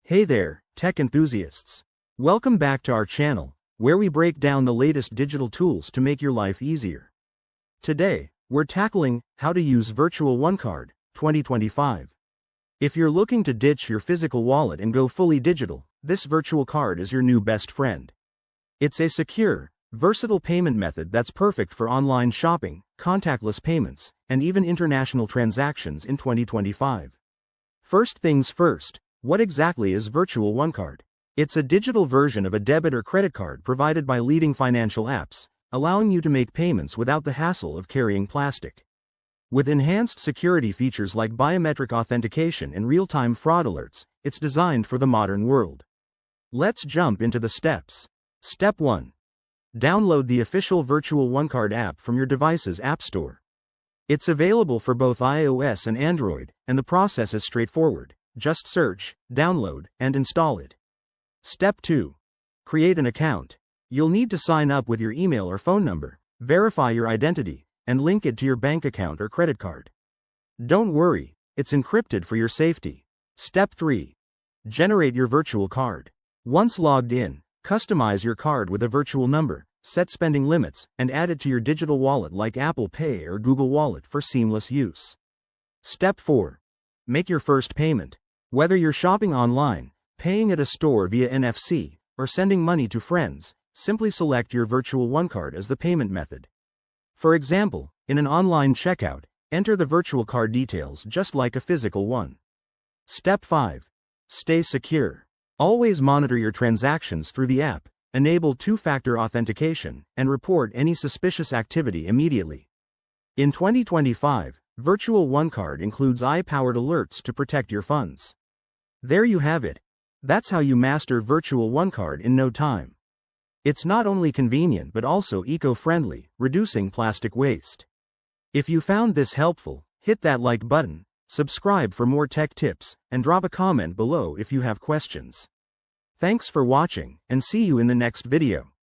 Hey there, tech enthusiasts. Welcome back to our channel, where we break down the latest digital tools to make your life easier. Today, we're tackling how to use Virtual One Card 2025. If you're looking to ditch your physical wallet and go fully digital, this virtual card is your new best friend. It's a secure, versatile payment method that's perfect for online shopping, contactless payments, and even international transactions in 2025. First things first, what exactly is Virtual One Card? It's a digital version of a debit or credit card provided by leading financial apps, allowing you to make payments without the hassle of carrying plastic. With enhanced security features like biometric authentication and real-time fraud alerts, it's designed for the modern world. Let's jump into the steps. Step 1. Download the official Virtual One Card app from your device's App Store. It's available for both iOS and Android, and the process is straightforward. Just search, download, and install it. Step 2. Create an account. You'll need to sign up with your email or phone number, verify your identity, and link it to your bank account or credit card. Don't worry, it's encrypted for your safety. Step 3. Generate your virtual card. Once logged in, customize your card with a virtual number, set spending limits, and add it to your digital wallet like Apple Pay or Google Wallet for seamless use. Step 4. Make your first payment. Whether you're shopping online, paying at a store via NFC, or sending money to friends, simply select your Virtual One Card as the payment method. For example, in an online checkout, enter the virtual card details just like a physical one. Step 5. Stay secure. Always monitor your transactions through the app, enable two-factor authentication, and report any suspicious activity immediately. In 2025, Virtual One Card includes AI-powered alerts to protect your funds. There you have it. That's how you master Virtual One Card in no time. It's not only convenient but also eco-friendly, reducing plastic waste. If you found this helpful, hit that like button, subscribe for more tech tips, and drop a comment below if you have questions. Thanks for watching, and see you in the next video.